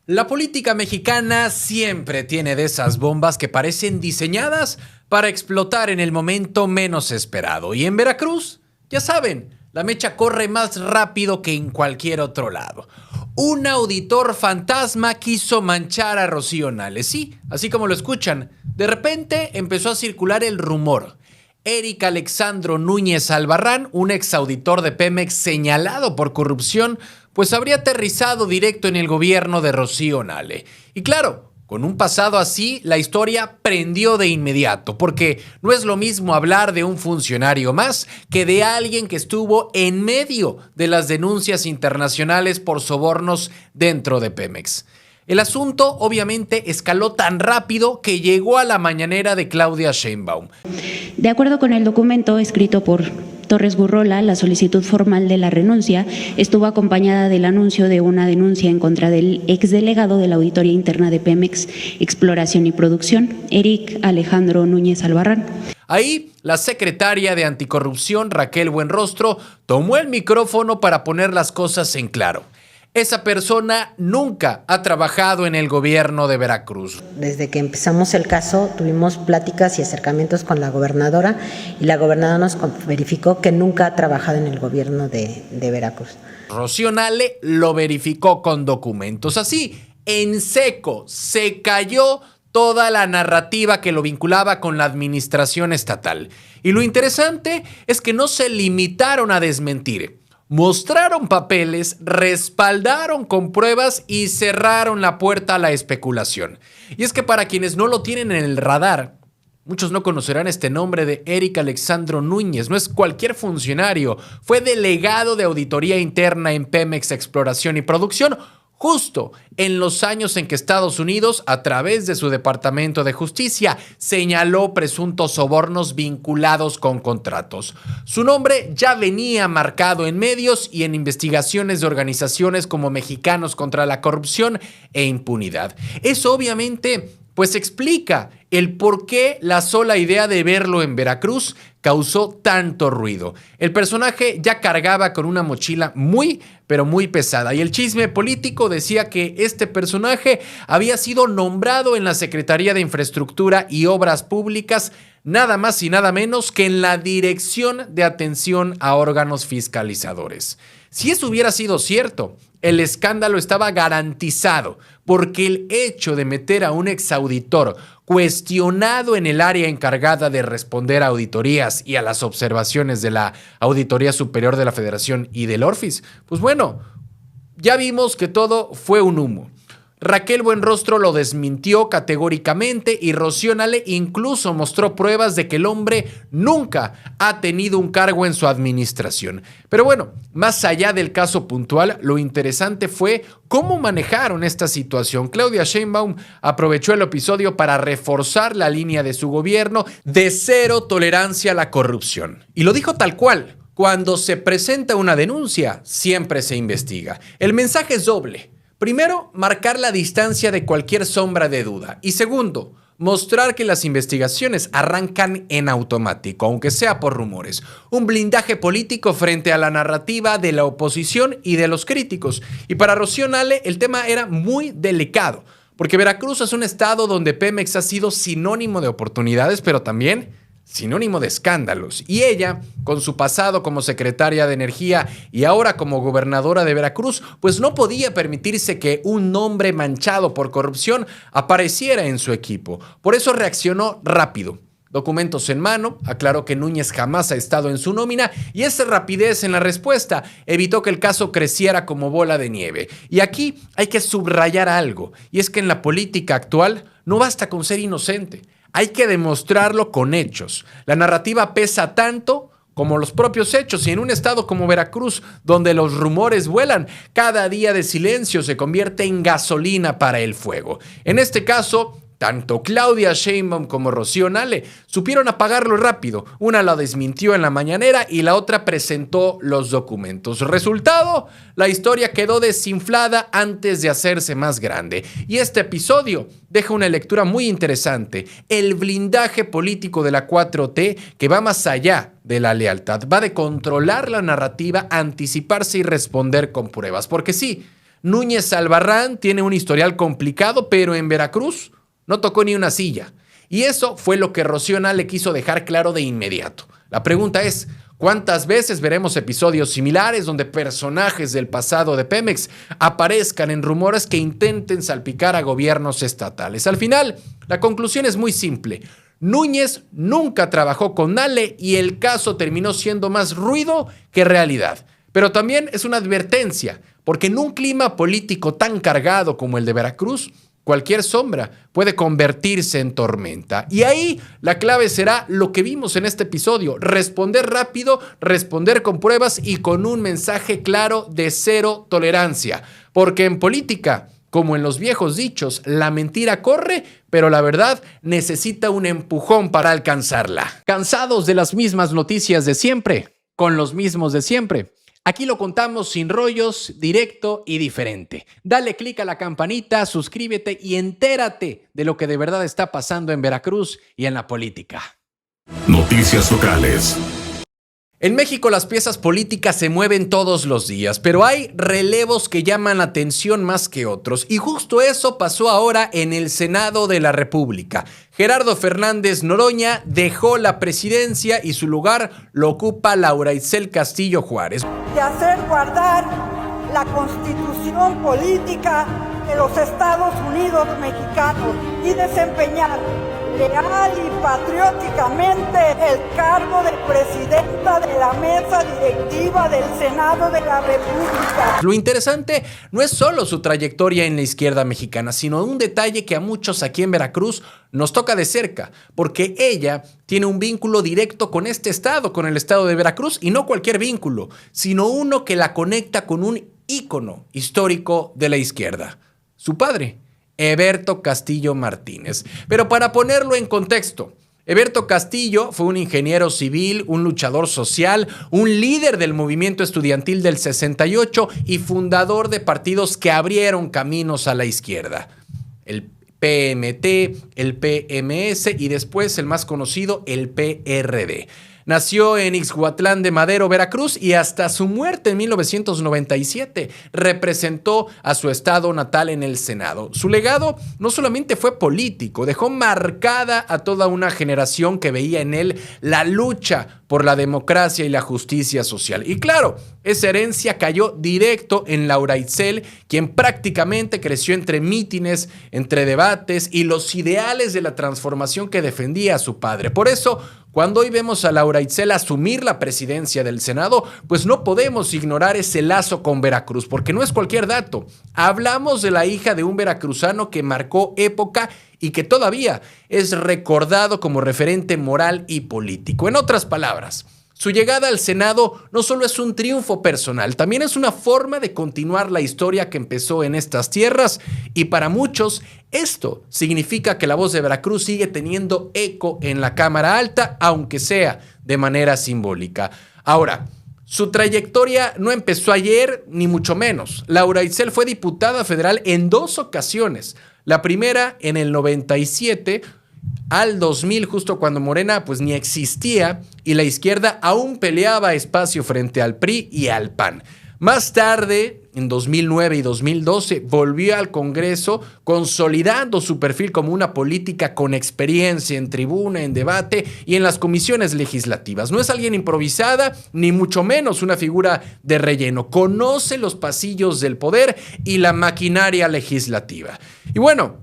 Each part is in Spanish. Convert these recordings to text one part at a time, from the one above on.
La política mexicana siempre tiene de esas bombas que parecen diseñadas para explotar en el momento menos esperado. Y en Veracruz, ya saben, la mecha corre más rápido que en cualquier otro lado. Un auditor fantasma quiso manchar a Rocío Nale. Sí, así como lo escuchan. De repente empezó a circular el rumor. Eric Alexandro Núñez Albarrán, un exauditor de Pemex señalado por corrupción, pues habría aterrizado directo en el gobierno de Rocío Nale. Y claro, con un pasado así, la historia prendió de inmediato, porque no es lo mismo hablar de un funcionario más que de alguien que estuvo en medio de las denuncias internacionales por sobornos dentro de Pemex. El asunto obviamente escaló tan rápido que llegó a la mañanera de Claudia Sheinbaum. De acuerdo con el documento escrito por Torres Gurrola, la solicitud formal de la renuncia estuvo acompañada del anuncio de una denuncia en contra del exdelegado de la Auditoría Interna de Pemex, Exploración y Producción, Eric Alejandro Núñez Albarrán. Ahí, la secretaria de Anticorrupción, Raquel Buenrostro, tomó el micrófono para poner las cosas en claro. Esa persona nunca ha trabajado en el gobierno de Veracruz. Desde que empezamos el caso, tuvimos pláticas y acercamientos con la gobernadora y la gobernadora nos verificó que nunca ha trabajado en el gobierno de Veracruz. Rocío Nale lo verificó con documentos. Así, en seco, se cayó toda la narrativa que lo vinculaba con la administración estatal. Y lo interesante es que no se limitaron a desmentir. Mostraron papeles, respaldaron con pruebas y cerraron la puerta a la especulación. Y es que para quienes no lo tienen en el radar, muchos no conocerán este nombre de Eric Alexandro Núñez. No es cualquier funcionario, fue delegado de Auditoría Interna en Pemex Exploración y Producción, justo en los años en que Estados Unidos, a través de su Departamento de Justicia, señaló presuntos sobornos vinculados con contratos. Su nombre ya venía marcado en medios y en investigaciones de organizaciones como Mexicanos contra la Corrupción e Impunidad. Eso obviamente pues explica el por qué la sola idea de verlo en Veracruz causó tanto ruido. El personaje ya cargaba con una mochila muy, pero muy pesada. Y el chisme político decía que este personaje había sido nombrado en la Secretaría de Infraestructura y Obras Públicas, nada más y nada menos que en la Dirección de Atención a Órganos Fiscalizadores. Si eso hubiera sido cierto, el escándalo estaba garantizado, porque el hecho de meter a un exauditor cuestionado en el área encargada de responder a auditorías y a las observaciones de la Auditoría Superior de la Federación y del ORFIS, pues bueno, ya vimos que todo fue un humo. Raquel Buenrostro lo desmintió categóricamente y Rocío Nale incluso mostró pruebas de que el hombre nunca ha tenido un cargo en su administración. Pero bueno, más allá del caso puntual, lo interesante fue cómo manejaron esta situación. Claudia Sheinbaum aprovechó el episodio para reforzar la línea de su gobierno de cero tolerancia a la corrupción. Y lo dijo tal cual: cuando se presenta una denuncia, siempre se investiga. El mensaje es doble. Primero, marcar la distancia de cualquier sombra de duda. Y segundo, mostrar que las investigaciones arrancan en automático, aunque sea por rumores. Un blindaje político frente a la narrativa de la oposición y de los críticos. Y para Rocío Nale el tema era muy delicado, porque Veracruz es un estado donde Pemex ha sido sinónimo de oportunidades, pero también sinónimo de escándalos. Y ella, con su pasado como secretaria de Energía y ahora como gobernadora de Veracruz, pues no podía permitirse que un nombre manchado por corrupción apareciera en su equipo. Por eso reaccionó rápido. Documentos en mano, aclaró que Núñez jamás ha estado en su nómina y esa rapidez en la respuesta evitó que el caso creciera como bola de nieve. Y aquí hay que subrayar algo, y es que en la política actual no basta con ser inocente. Hay que demostrarlo con hechos. La narrativa pesa tanto como los propios hechos, y en un estado como Veracruz, donde los rumores vuelan, cada día de silencio se convierte en gasolina para el fuego. En este caso, tanto Claudia Sheinbaum como Rocío Nale supieron apagarlo rápido. Una la desmintió en la mañanera y la otra presentó los documentos. Resultado, la historia quedó desinflada antes de hacerse más grande. Y este episodio deja una lectura muy interesante. El blindaje político de la 4T, que va más allá de la lealtad, va de controlar la narrativa, anticiparse y responder con pruebas. Porque sí, Núñez Albarrán tiene un historial complicado, pero en Veracruz no tocó ni una silla. Y eso fue lo que Rocío Nale quiso dejar claro de inmediato. La pregunta es, ¿cuántas veces veremos episodios similares donde personajes del pasado de Pemex aparezcan en rumores que intenten salpicar a gobiernos estatales? Al final, la conclusión es muy simple. Núñez nunca trabajó con Nale y el caso terminó siendo más ruido que realidad. Pero también es una advertencia, porque en un clima político tan cargado como el de Veracruz, cualquier sombra puede convertirse en tormenta. Y ahí la clave será lo que vimos en este episodio: responder rápido, responder con pruebas y con un mensaje claro de cero tolerancia. Porque en política, como en los viejos dichos, la mentira corre, pero la verdad necesita un empujón para alcanzarla. ¿Cansados de las mismas noticias de siempre? Con los mismos de siempre. Aquí lo contamos sin rollos, directo y diferente. Dale click a la campanita, suscríbete y entérate de lo que de verdad está pasando en Veracruz y en la política. Noticias locales. En México las piezas políticas se mueven todos los días, pero hay relevos que llaman la atención más que otros. Y justo eso pasó ahora en el Senado de la República. Gerardo Fernández Noroña dejó la presidencia y su lugar lo ocupa Laura Itzel Castillo Juárez. De hacer guardar la Constitución política de los Estados Unidos mexicanos y desempeñar leal y patrióticamente el cargo de presidenta de la mesa directiva del Senado de la República. Lo interesante no es solo su trayectoria en la izquierda mexicana, sino un detalle que a muchos aquí en Veracruz nos toca de cerca, porque ella tiene un vínculo directo con este estado, con el estado de Veracruz, y no cualquier vínculo, sino uno que la conecta con un ícono histórico de la izquierda, su padre, Heberto Castillo Martínez. Pero para ponerlo en contexto, Heberto Castillo fue un ingeniero civil, un luchador social, un líder del movimiento estudiantil del 68 y fundador de partidos que abrieron caminos a la izquierda. El PMT, el PMS y después el más conocido, el PRD. Nació en Ixhuatlán de Madero, Veracruz, y hasta su muerte en 1997 representó a su estado natal en el Senado. Su legado no solamente fue político, dejó marcada a toda una generación que veía en él la lucha por la democracia y la justicia social. Y claro, esa herencia cayó directo en Laura Itzel, quien prácticamente creció entre mítines, entre debates y los ideales de la transformación que defendía a su padre. Por eso, cuando hoy vemos a Laura Itzel asumir la presidencia del Senado, pues no podemos ignorar ese lazo con Veracruz, porque no es cualquier dato. Hablamos de la hija de un veracruzano que marcó época y que todavía es recordado como referente moral y político. En otras palabras, su llegada al Senado no solo es un triunfo personal, también es una forma de continuar la historia que empezó en estas tierras, y para muchos esto significa que la voz de Veracruz sigue teniendo eco en la Cámara Alta, aunque sea de manera simbólica. Ahora, su trayectoria no empezó ayer, ni mucho menos. Laura Itzel fue diputada federal en 2 ocasiones. La primera en el 97, al 2000, justo cuando Morena pues ni existía y la izquierda aún peleaba espacio frente al PRI y al PAN. Más tarde, en 2009 y 2012, volvió al Congreso consolidando su perfil como una política con experiencia en tribuna, en debate y en las comisiones legislativas. No es alguien improvisada, ni mucho menos una figura de relleno. Conoce los pasillos del poder y la maquinaria legislativa. Y bueno,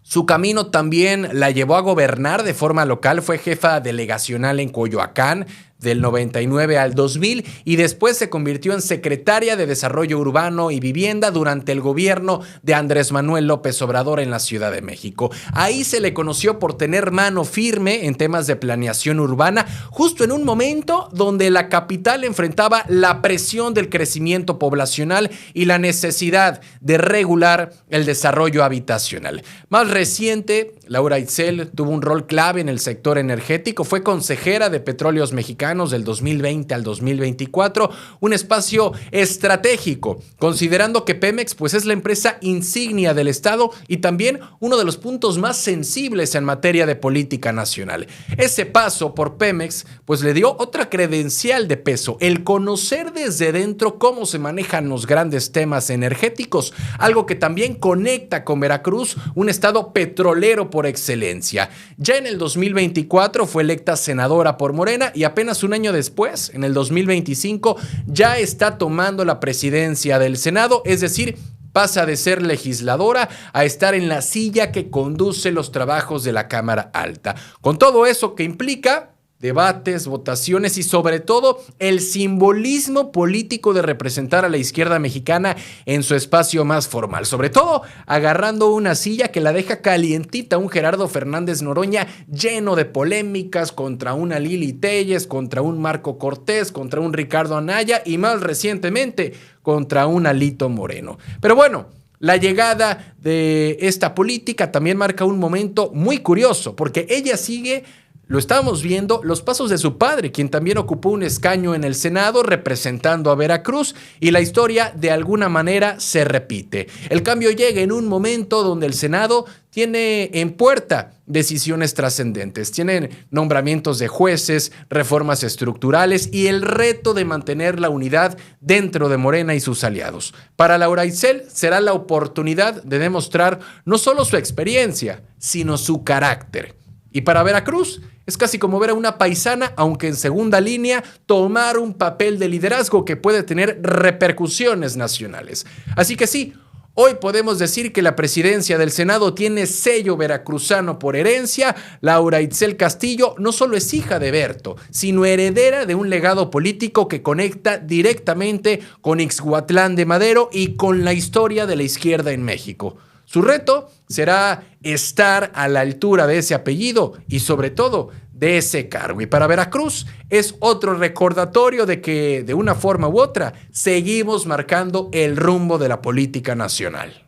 su camino también la llevó a gobernar de forma local. Fue jefa delegacional en Coyoacán del 99 al 2000 y después se convirtió en secretaria de Desarrollo Urbano y Vivienda durante el gobierno de Andrés Manuel López Obrador en la Ciudad de México. Ahí se le conoció por tener mano firme en temas de planeación urbana, justo en un momento donde la capital enfrentaba la presión del crecimiento poblacional y la necesidad de regular el desarrollo habitacional. Más reciente, Laura Itzel tuvo un rol clave en el sector energético, fue consejera de Petróleos Mexicanos mexicanos del 2020 al 2024, un espacio estratégico, considerando que Pemex pues es la empresa insignia del Estado y también uno de los puntos más sensibles en materia de política nacional. Ese paso por Pemex pues le dio otra credencial de peso, el conocer desde dentro cómo se manejan los grandes temas energéticos, algo que también conecta con Veracruz, un estado petrolero por excelencia. Ya en el 2024 fue electa senadora por Morena y apenas un año después, en el 2025, ya está tomando la presidencia del Senado, es decir, pasa de ser legisladora a estar en la silla que conduce los trabajos de la Cámara Alta. Con todo eso que implica debates, votaciones y sobre todo el simbolismo político de representar a la izquierda mexicana en su espacio más formal. Sobre todo agarrando una silla que la deja calientita un Gerardo Fernández Noroña lleno de polémicas contra una Lili Téllez, contra un Marco Cortés, contra un Ricardo Anaya y más recientemente contra un Alito Moreno. Pero bueno, la llegada de esta política también marca un momento muy curioso porque ella sigue, lo estamos viendo, los pasos de su padre, quien también ocupó un escaño en el Senado representando a Veracruz, y la historia de alguna manera se repite. El cambio llega en un momento donde el Senado tiene en puerta decisiones trascendentes, tienen nombramientos de jueces, reformas estructurales y el reto de mantener la unidad dentro de Morena y sus aliados. Para Laura Itzel será la oportunidad de demostrar no solo su experiencia, sino su carácter. Y para Veracruz es casi como ver a una paisana, aunque en segunda línea, tomar un papel de liderazgo que puede tener repercusiones nacionales. Así que sí, hoy podemos decir que la presidencia del Senado tiene sello veracruzano por herencia. Laura Itzel Castillo no solo es hija de Berto, sino heredera de un legado político que conecta directamente con Ixhuatlán de Madero y con la historia de la izquierda en México. Su reto será estar a la altura de ese apellido y sobre todo de ese cargo. Y para Veracruz es otro recordatorio de que de una forma u otra seguimos marcando el rumbo de la política nacional.